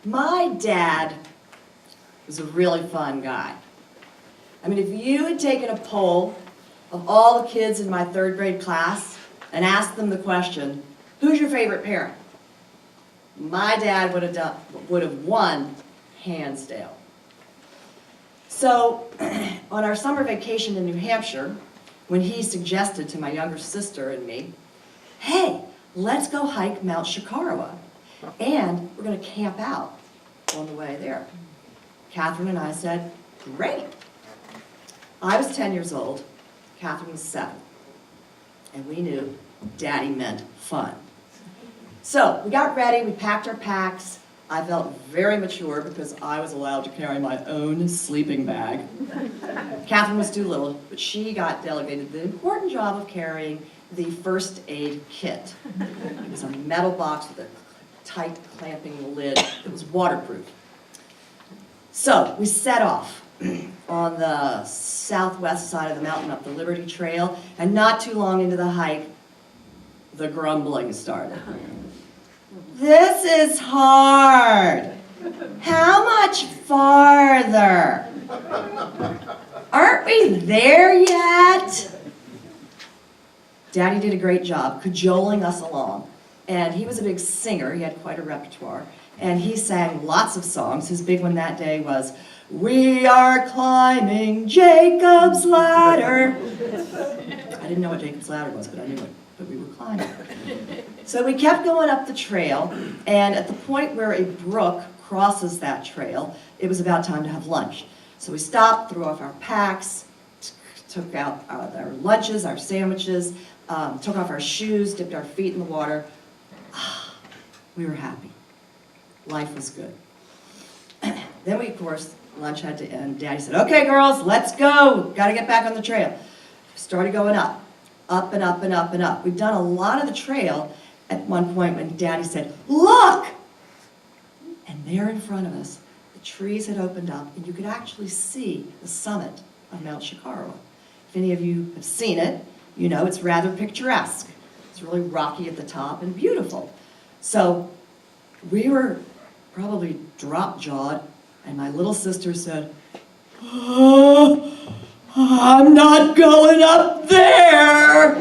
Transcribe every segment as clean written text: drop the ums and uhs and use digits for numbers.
My dad was a really fun guy. I mean, if you had taken a poll of all the kids in my 3rd grade class and asked them the question, who's your favorite parent? My dad would have won hands down. So on our summer vacation in New Hampshire, when he suggested to my younger sister and me, hey, let's go hike Mount Shikarowa, and we're going to camp out on the way there. Catherine and I said, great. I was 10 years old, Catherine was 7, and we knew Daddy meant fun. So we got ready, we packed our packs. I felt very mature because I was allowed to carry my own sleeping bag. Catherine was too little, but she got delegated the important job of carrying the first aid kit. It was a metal box with a tight clamping lid that was waterproof. So we set off on the southwest side of the mountain up the Liberty Trail, and not too long into the hike, the grumbling started. This is hard. How much farther? Aren't we there yet? Daddy did a great job cajoling us along. And he was a big singer. He had quite a repertoire. And he sang lots of songs. His big one that day was, "We are climbing Jacob's ladder." I didn't know what Jacob's ladder was, but I knew it. But we were climbing. So we kept going up the trail, and at the point where a brook crosses that trail, it was about time to have lunch. So we stopped, threw off our packs, took out our lunches, our sandwiches, took off our shoes, dipped our feet in the water. We were happy. Life was good. Then we, of course, lunch had to end. Daddy said, okay, girls, let's go. Got to get back on the trail. We started going up. Up and up and up and up. We'd done a lot of the trail at one point when Daddy said, look! And there in front of us, the trees had opened up and you could actually see the summit of Mount Shikarowa. If any of you have seen it, you know it's rather picturesque. It's really rocky at the top and beautiful. So we were probably drop-jawed, and my little sister said, oh, I'm not going up there.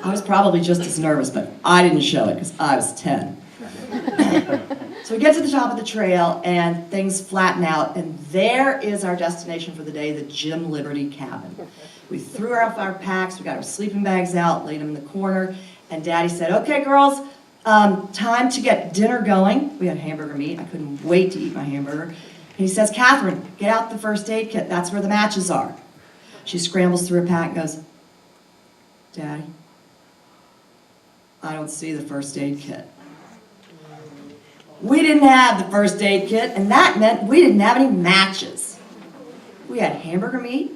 I was probably just as nervous, but I didn't show it because I was 10. So we get to the top of the trail and things flatten out, and there is our destination for the day, the Jim Liberty cabin. We threw off our packs, we got our sleeping bags out, laid them in the corner, and Daddy said, okay girls, time to get dinner going. We had hamburger meat. I couldn't wait to eat my hamburger. And he says, Catherine, get out the first aid kit. That's where the matches are. She scrambles through her pack and goes, Daddy, I don't see the first aid kit. We didn't have the first aid kit, and that meant we didn't have any matches. We had hamburger meat.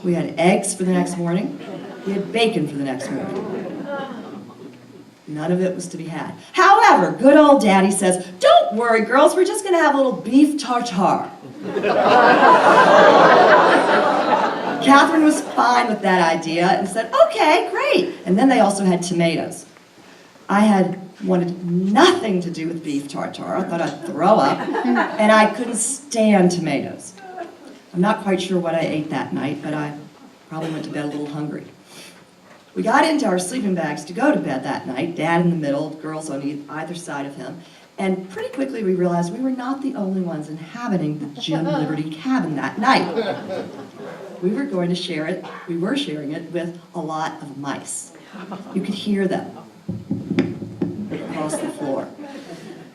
We had eggs for the next morning. We had bacon for the next morning. None of it was to be had. However, good old Daddy says, don't worry, girls, we're just going to have a little beef tartare. Catherine was fine with that idea and said, okay, great. And then they also had tomatoes. I had wanted nothing to do with beef tartare. I thought I'd throw up, and I couldn't stand tomatoes. I'm not quite sure what I ate that night, but I probably went to bed a little hungry. We got into our sleeping bags to go to bed that night, Dad in the middle, girls on either side of him, and pretty quickly we realized we were not the only ones inhabiting the Jim Liberty cabin that night. We were going to share it, we were sharing it with a lot of mice. You could hear them across the floor.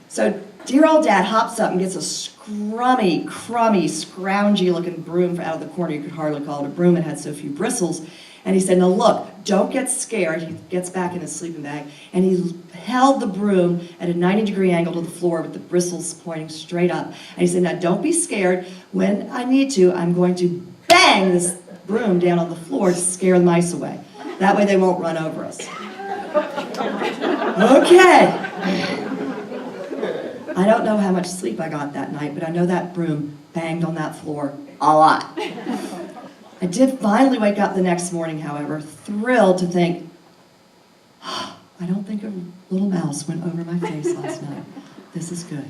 So dear old Dad hops up and gets a scrummy, crummy, scroungy-looking broom out of the corner. You could hardly call it a broom, it had so few bristles. And he said, now look, don't get scared. He gets back in his sleeping bag, and he held the broom at a 90-degree angle to the floor with the bristles pointing straight up. And he said, now don't be scared. When I need to, I'm going to bang this broom down on the floor to scare the mice away. That way they won't run over us. Okay. I don't know how much sleep I got that night, but I know that broom banged on that floor a lot. I did finally wake up the next morning, however, thrilled to think, I don't think a little mouse went over my face last night. This is good.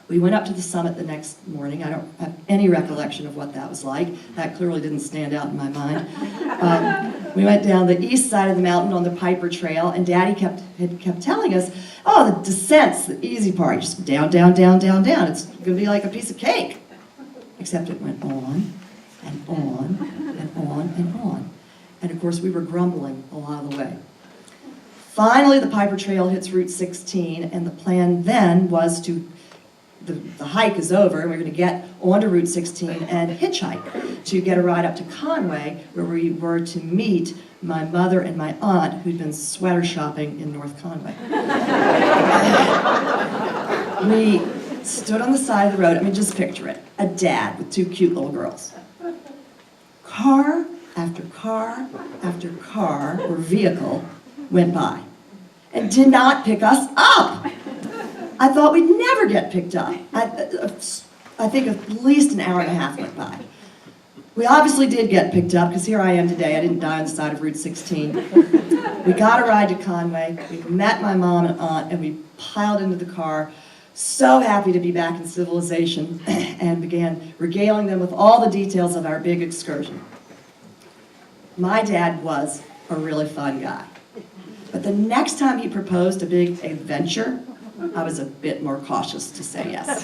We went up to the summit the next morning. I don't have any recollection of what that was like. That clearly didn't stand out in my mind. We went down the east side of the mountain on the Piper Trail, and Daddy kept telling us, oh, the descent's the easy part. Just down, down, down, down, down. It's going to be like a piece of cake. Except it went on, and on, and on, and on. And of course, we were grumbling a lot of the way. Finally, the Piper Trail hits Route 16, and the plan then was to the hike is over, and we're going to get onto Route 16 and hitchhike to get a ride up to Conway, where we were to meet my mother and my aunt, who'd been sweater shopping in North Conway. We stood on the side of the road. I mean, just picture it. A dad with two cute little girls. Car after car after car or vehicle went by and did not pick us up. I thought we'd never get picked up. I think at least an hour and a half went by. We obviously did get picked up, because here I am today. I didn't die on the side of Route 16. We got a ride to Conway. We met my mom and aunt, and we piled into the car, so happy to be back in civilization, and began regaling them with all the details of our big excursion. My dad was a really fun guy. But the next time he proposed a big adventure, I was a bit more cautious to say yes.